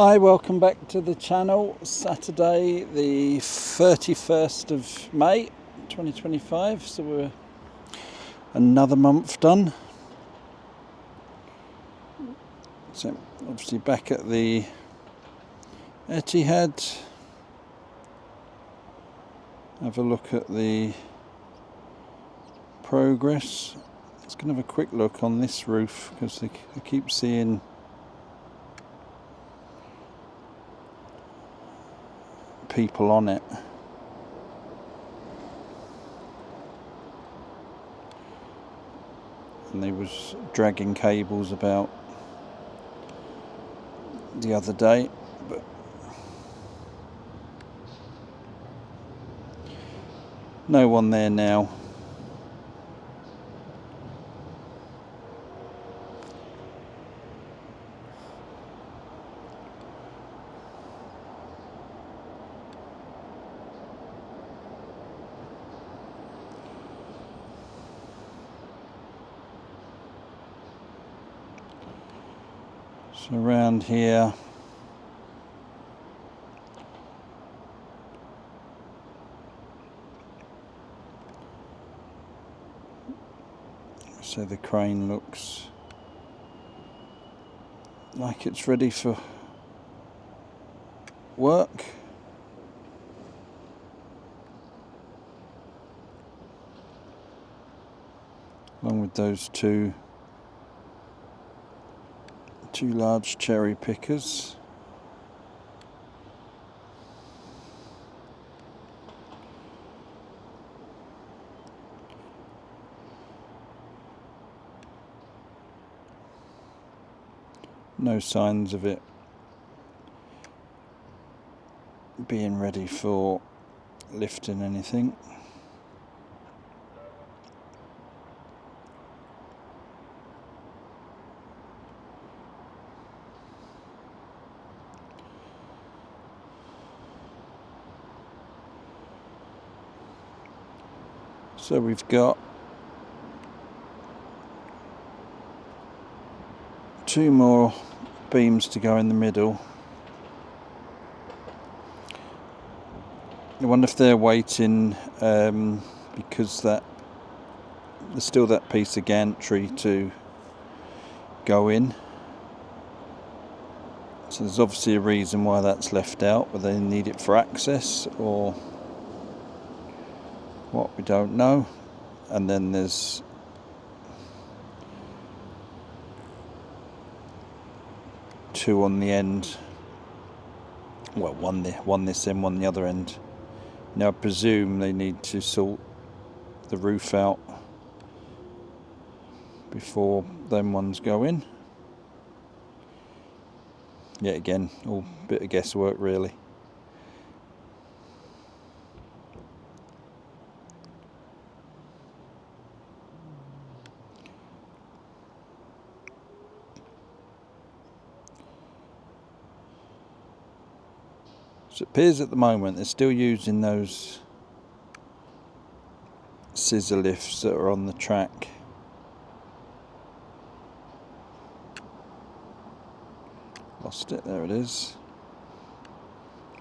Hi, welcome back to the channel. Saturday the 31st of May 2025, so we're another month done. So obviously back at the Etihad. Have a look at the progress. Let's going to have a quick look on this roof because I keep seeing people on it. And they was dragging cables about the other day, but no one there now. So around here, so the crane looks like it's ready for work. Along with those two large cherry pickers. No signs of it being ready for lifting anything. So we've got two more beams to go in the middle. I wonder if they're waiting because there's still that piece of gantry to go in. So there's obviously a reason why that's left out, whether they need it for access or what, we don't know. And then there's two on the end. Well, one this end, one the other end. Now I presume they need to sort the roof out before them ones go in. Yet again, all a bit of guesswork really. So it appears at the moment they're still using those scissor lifts that are on the track. Lost it, there it is.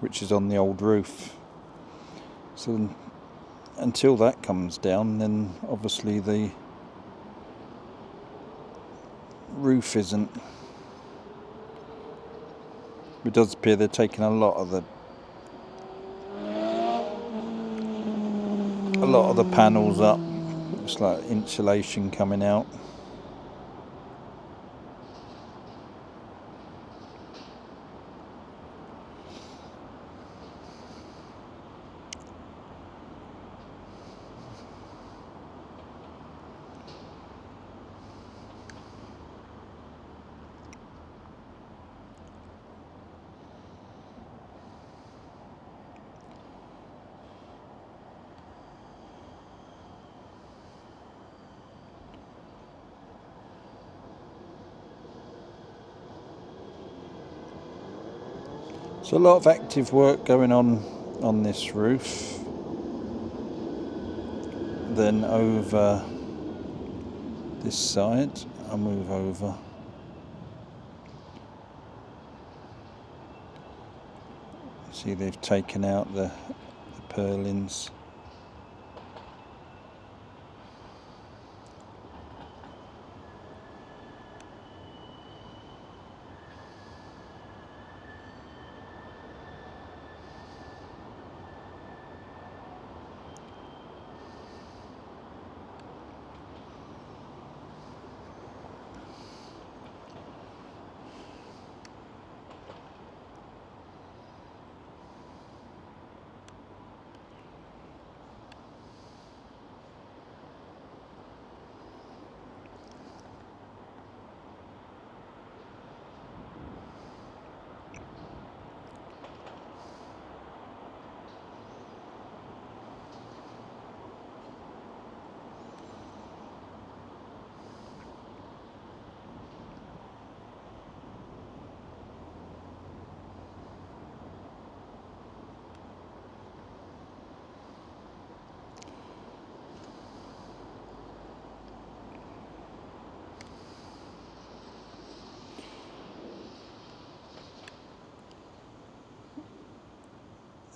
Which is on the old roof. So until that comes down, then obviously the roof isn't. It does appear they're taking a lot of the panels up. Looks like insulation coming out. So a lot of active work going on this roof. Then over this side, I'll move over. See, they've taken out the purlins.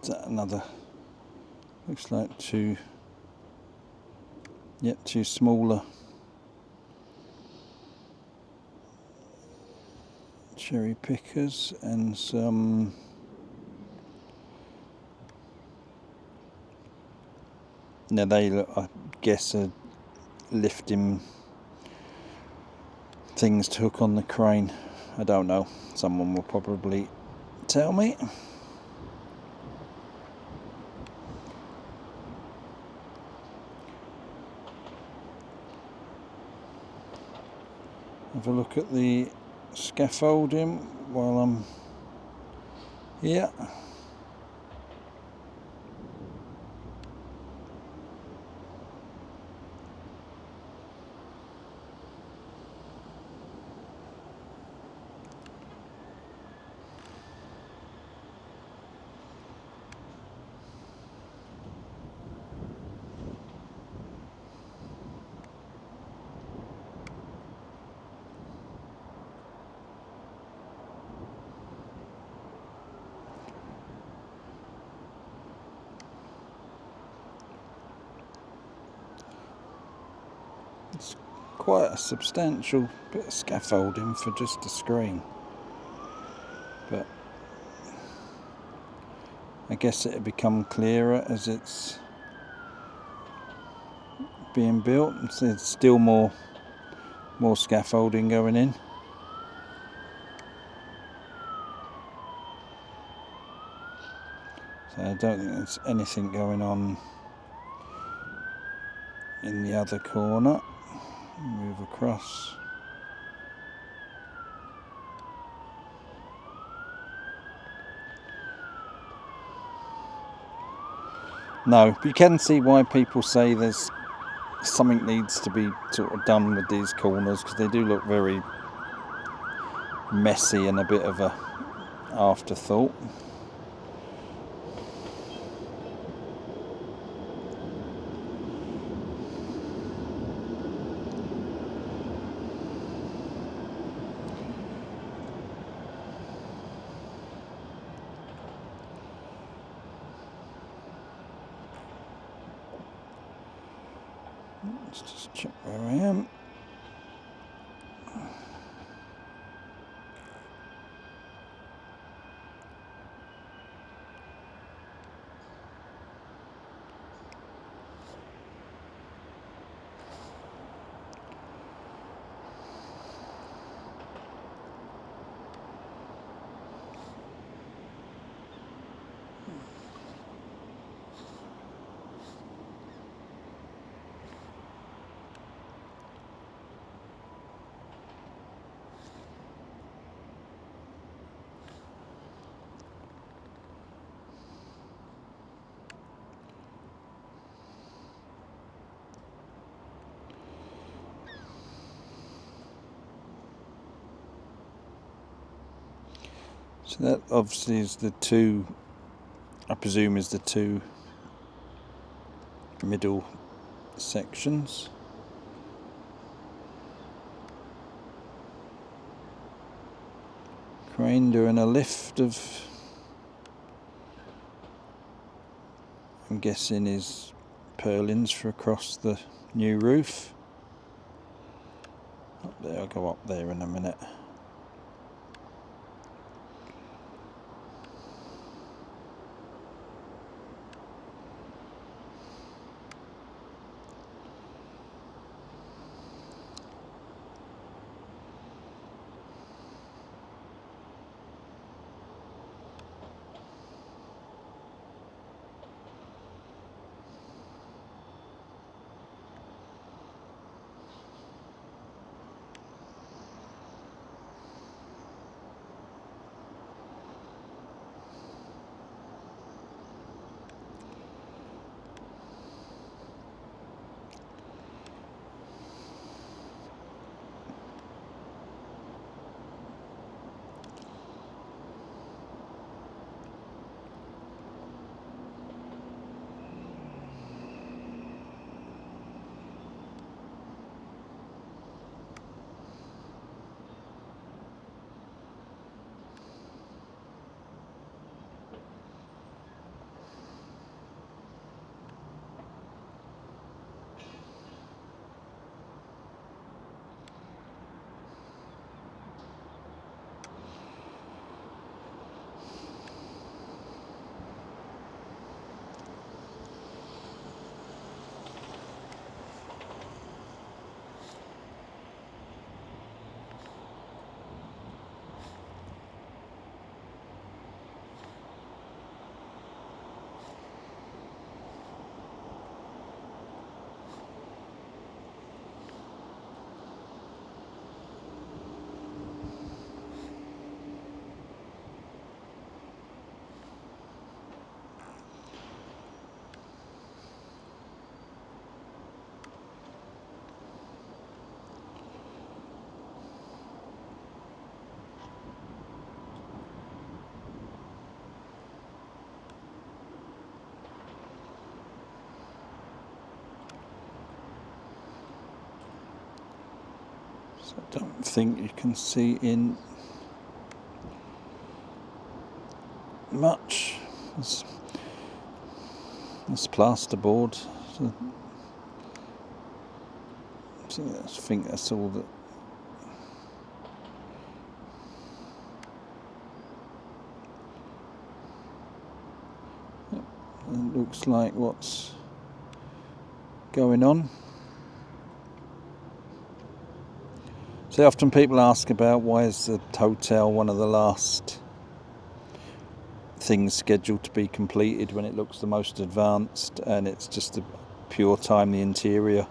Is that another? Looks like two smaller cherry pickers and some now they look, I guess, are lifting things to hook on the crane. I don't know, someone will probably tell me. Have a look at the scaffolding while I'm here. It's quite a substantial bit of scaffolding for just a screen, but I guess it'll become clearer as it's being built. So there's still more scaffolding going in. So I don't think there's anything going on in the other corner. Move across. No, but you can see why people say there's something needs to be sort of done with these corners, because they do look very messy and a bit of a afterthought. Let's just check where I am. So that obviously is the two, I presume is the two middle sections. Crane doing a lift of I'm guessing is purlins for across the new roof. Up there, I'll go up there in a minute. So I don't think you can see in much. It's plasterboard. So I think that's all that. Yep. It looks like what's going on. So often people ask about why is the hotel one of the last things scheduled to be completed when it looks the most advanced, and it's just the pure time the interior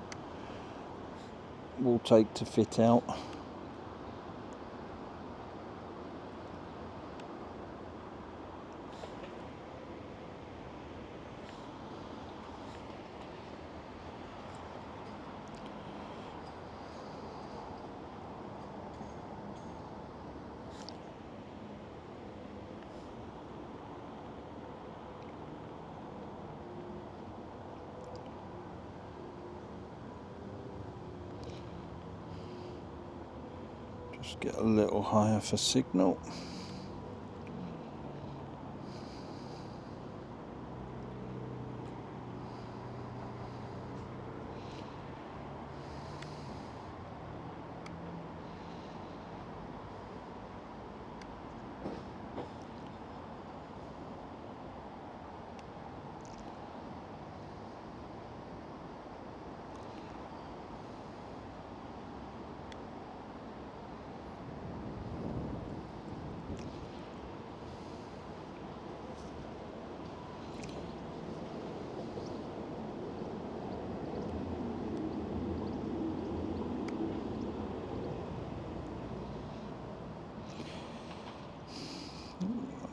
will take to fit out. Just get a little higher for signal.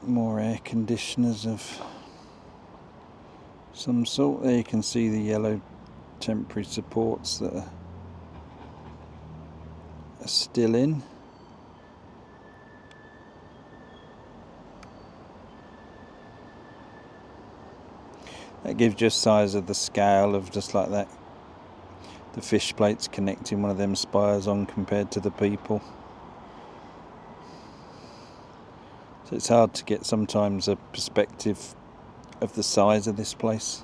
More air conditioners of some sort. There you can see the yellow temporary supports that are still in. That gives you a size of the scale of just like that. The fish plates connecting one of them spires on compared to the people. So it's hard to get sometimes a perspective of the size of this place.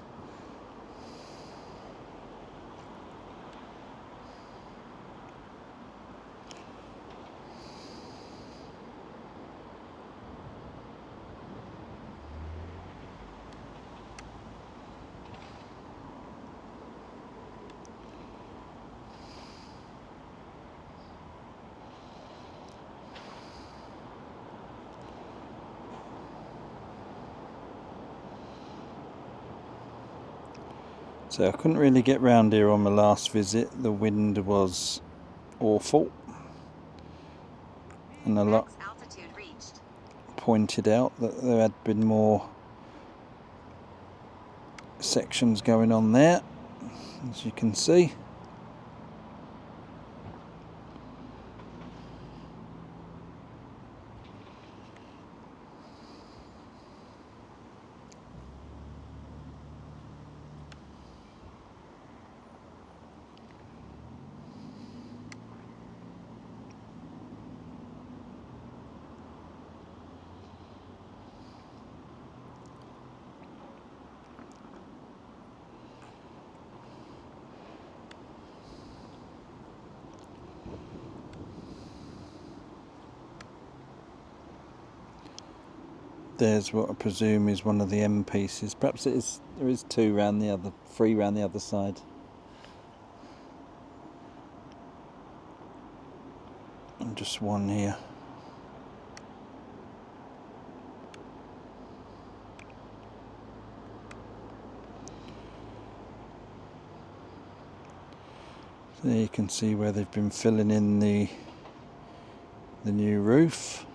So I couldn't really get round here on my last visit. The wind was awful, and a lot pointed out that there had been more sections going on there, as you can see. There's what I presume is one of the M pieces. Perhaps it is. There is three round the other side, and just one here. So there you can see where they've been filling in the new roof.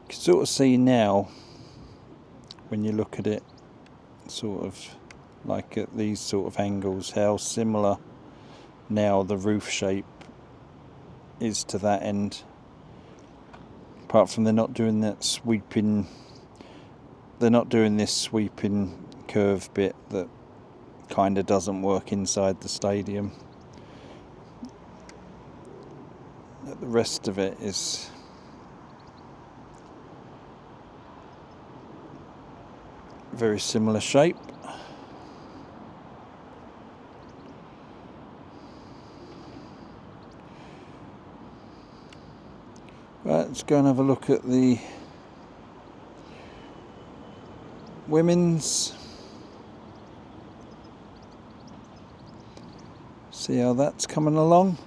You can sort of see now, when you look at it sort of like at these sort of angles, how similar now the roof shape is to that end. Apart from they're not doing that sweeping, they're not doing this sweeping curve bit that kind of doesn't work inside the stadium. The rest of it is very similar shape. Right, let's go and have a look at the women's. See how that's coming along.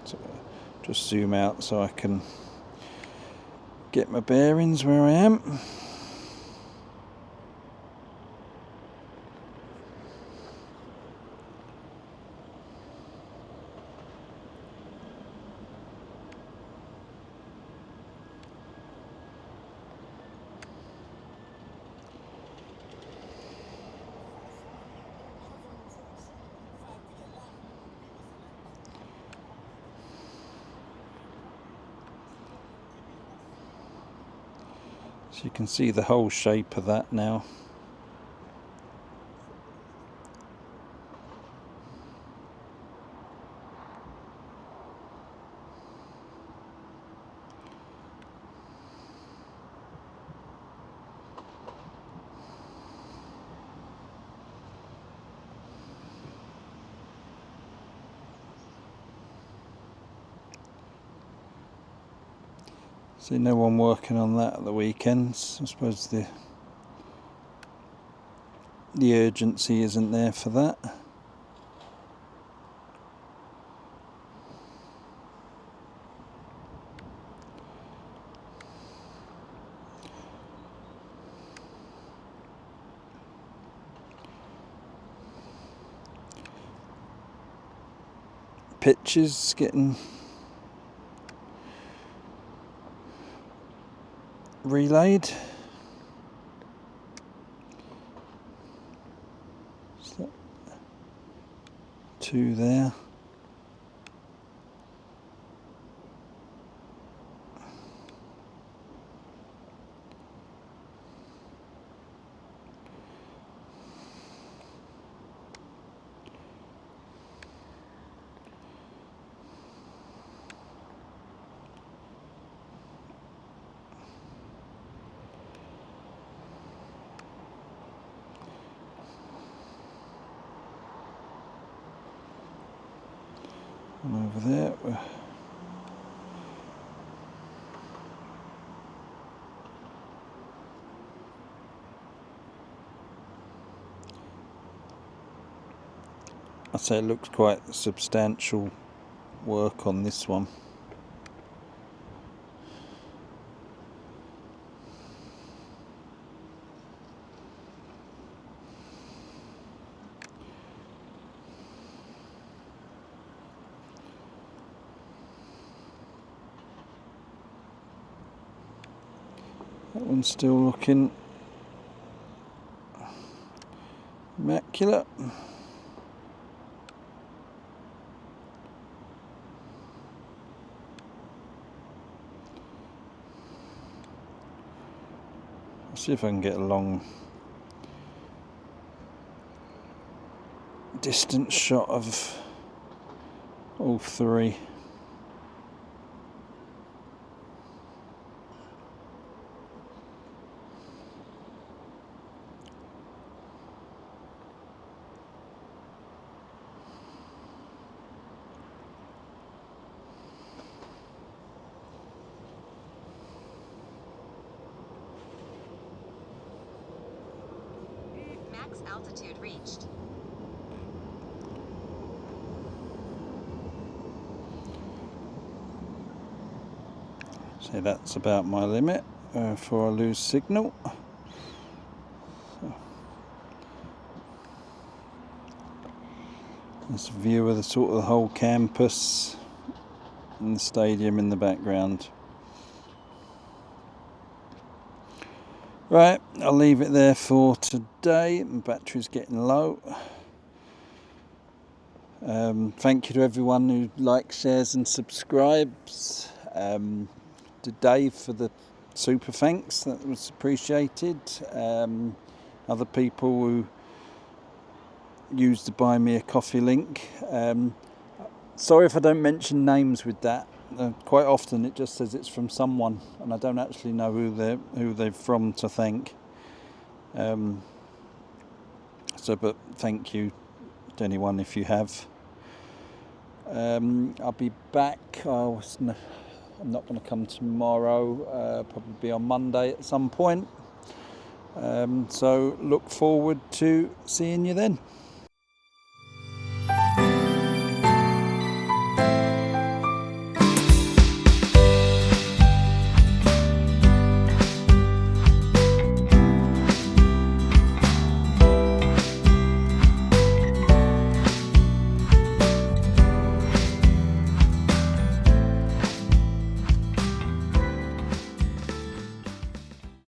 So just zoom out so I can get my bearings where I am. So you can see the whole shape of that now. See no one working on that at the weekends. I suppose the urgency isn't there for that. Pitch is getting relayed. So, 2 there. And over there. I'd say it looks quite substantial work on this one. That one's still looking immaculate. I'll see if I can get a long distance shot of all 3. Max altitude reached. So that's about my limit before I lose signal. This view of the sort of the whole campus and the stadium in the background. Right, I'll leave it there for today. My battery's getting low. Thank you to everyone who likes, shares and subscribes. To Dave for the super thanks, that was appreciated. Other people who used the Buy Me a Coffee link. Sorry if I don't mention names with that. Quite often it just says it's from someone, and I don't actually know who they're from to thank. But thank you to anyone if you have. I'll be back. I'm not going to come tomorrow. Probably be on Monday at some point. So look forward to seeing you then.